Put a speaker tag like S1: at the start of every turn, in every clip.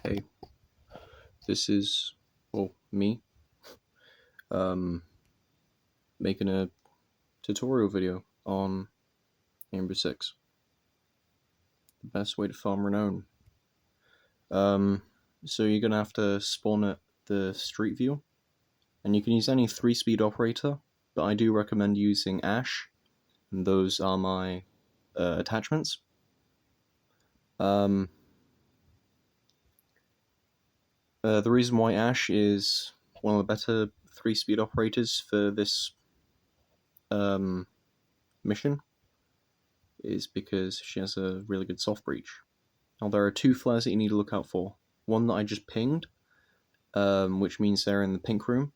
S1: Hey, this is, well, me, making a tutorial video on Rainbow Six. The best way to farm Renown. So you're gonna have to spawn at the street view, and you can use any 3-speed operator, but I do recommend using Ash, and those are my attachments. The reason why Ash is one of the better 3-speed operators for this mission is because she has a really good soft breach. Now there are 2 flares that you need to look out for. One that I just pinged, which means they're in the pink room,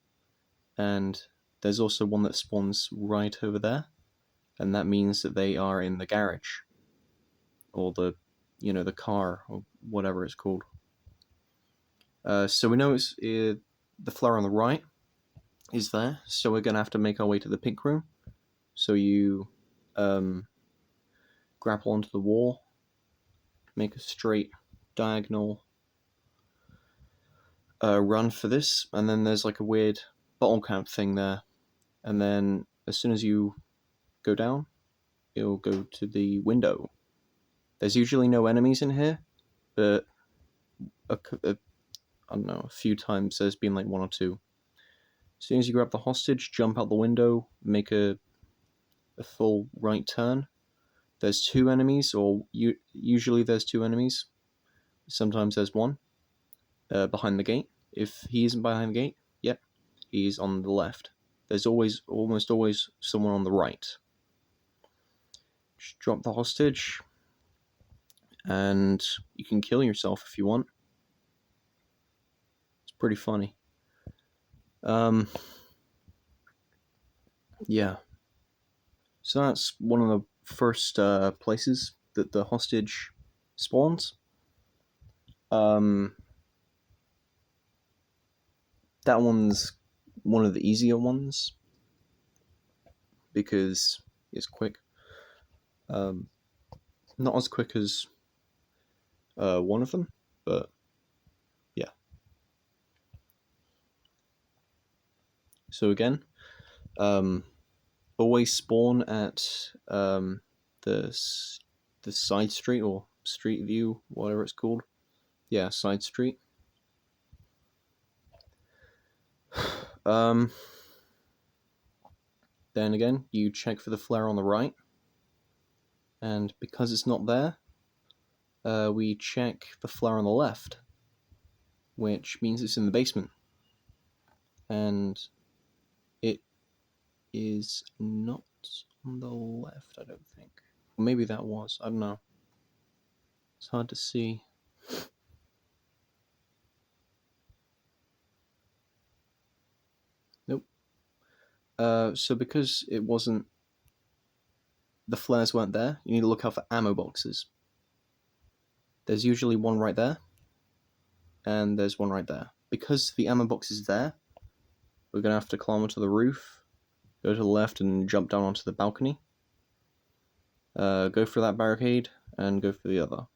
S1: and there's also one that spawns right over there, and that means that they are in the garage, or the car, or whatever it's called. So we know it's the flare on the right is there, so we're gonna have to make our way to the pink room. So you grapple onto the wall, make a straight diagonal run for this, and then there's like a weird bottle cap thing there, and then as soon as you go down, it'll go to the window. There's usually no enemies in here, but I don't know, a few times there's been like 1 or 2. As soon as you grab the hostage, jump out the window, make a full right turn. There's 2 enemies, or usually there's 2 enemies. Sometimes there's 1 behind the gate. If he isn't behind the gate, yep, he's on the left. There's almost always someone on the right. Just drop the hostage, and you can kill yourself if you want. It's pretty funny. Yeah. So that's one of the first places that the hostage spawns. That one's one of the easier ones because it's quick. Not as quick as one of them, but yeah. So again, always spawn at the side street, or street view, whatever it's called. Yeah, side street. Then again, you check for the flare on the right, and because it's not there, we check the flare on the left, which means it's in the basement, and it is not on the left, I don't think. Or maybe that was, I don't know. It's hard to see. Nope. So because it wasn't, the flares weren't there, you need to look out for ammo boxes. There's usually one right there, and there's one right there. Because the ammo box is there, we're gonna have to climb onto the roof, go to the left and jump down onto the balcony. Go for that barricade, and go for the other.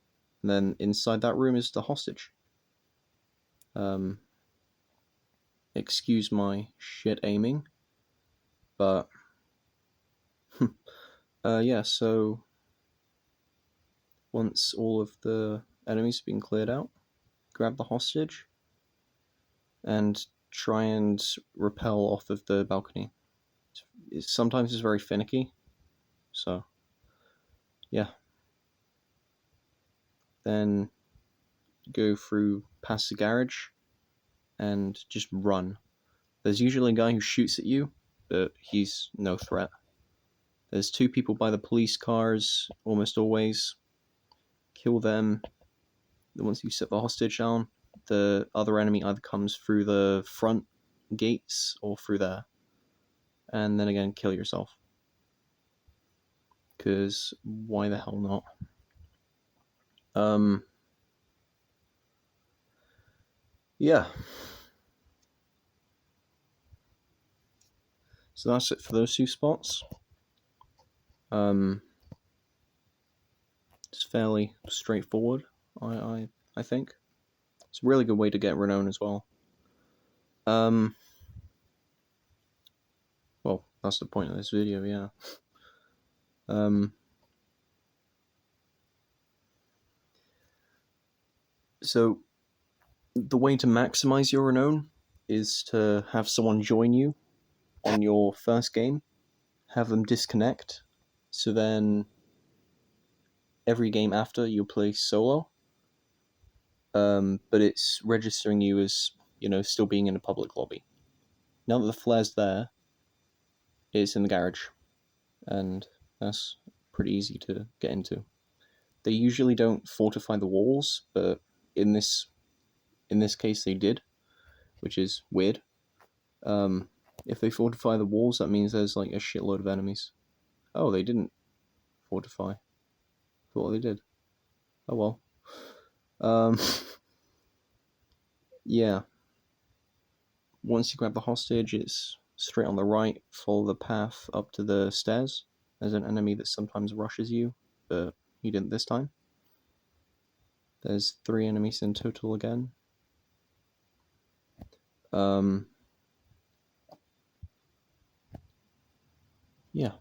S1: And then inside that room is the hostage. Excuse my shit aiming, but yeah, so once all of the enemies have been cleared out, grab the hostage and try and rappel off of the balcony. Sometimes it's very finicky, so yeah. Then go through past the garage and just run. There's usually a guy who shoots at you, but he's no threat. There's 2 people by the police cars, almost always. Kill them. Once you set the hostage down, the other enemy either comes through the front gates or through there. And then again, kill yourself. Because why the hell not? Yeah. So that's it for those 2 spots. It's fairly straightforward, I think. It's a really good way to get Renown as well. Well, that's the point of this video, yeah. So the way to maximize your Renown is to have someone join you on your first game, have them disconnect, so then every game after you'll play solo, but it's registering you as, still being in a public lobby. Now that the flare's there, it's in the garage, and that's pretty easy to get into. They usually don't fortify the walls, but in this case they did, which is weird. If they fortify the walls, that means there's like a shitload of enemies. Oh, they didn't fortify. Thought they did. Oh well. Yeah. Once you grab the hostage, it's straight on the right, follow the path up to the stairs. There's an enemy that sometimes rushes you, but he didn't this time. There's 3 enemies in total again. Yeah.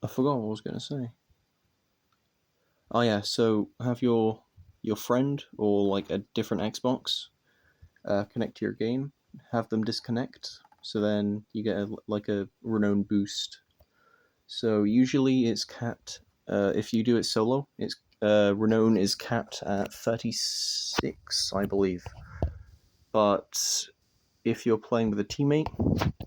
S1: I forgot what I was going to say. Oh yeah, so have your friend or like a different Xbox connect to your game, have them disconnect, so then you get a Renown boost. So usually it's capped, if you do it solo, it's Renown is capped at 36, I believe. But if you're playing with a teammate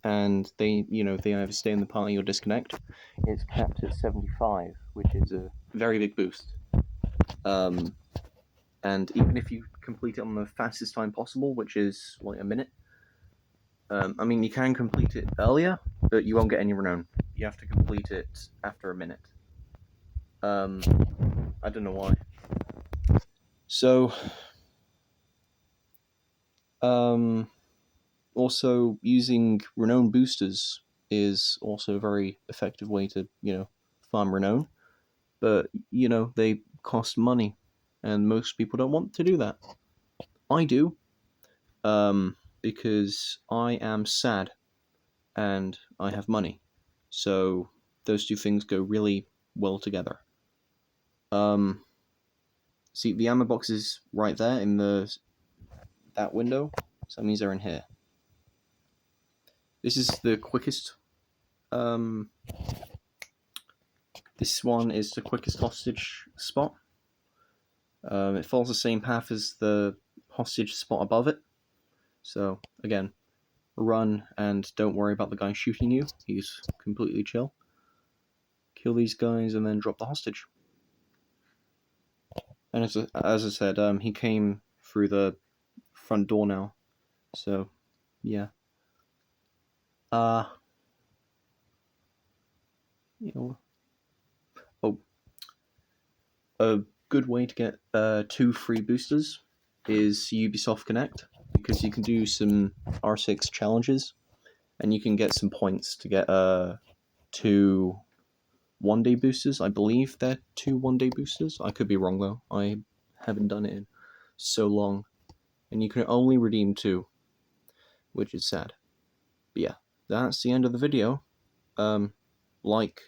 S1: and they either stay in the party or disconnect, it's capped at 75, which is a very big boost. And even if you complete it on the fastest time possible, which is like a minute, I mean, you can complete it earlier, but you won't get any Renown. You have to complete it after a minute. I don't know why. So, also using Renown boosters is also a very effective way to, farm Renown. But, they cost money, and most people don't want to do that. I do, because I am sad and I have money. So those two things go really well together. See, the ammo box is right there in that window, so that means they're in here. This is the quickest. This one is the quickest hostage spot. It follows the same path as the hostage spot above it. So again, run and don't worry about the guy shooting you. He's completely chill. Kill these guys and then drop the hostage. And as I said, he came through the front door now. So, yeah. Oh, a good way to get 2 free boosters is Ubisoft Connect, because you can do some R6 challenges, and you can get some points to get 2 one-day boosters. I believe they're 2 one-day boosters. I could be wrong though. I haven't done it in so long, and you can only redeem 2, which is sad. But yeah, that's the end of the video. Like,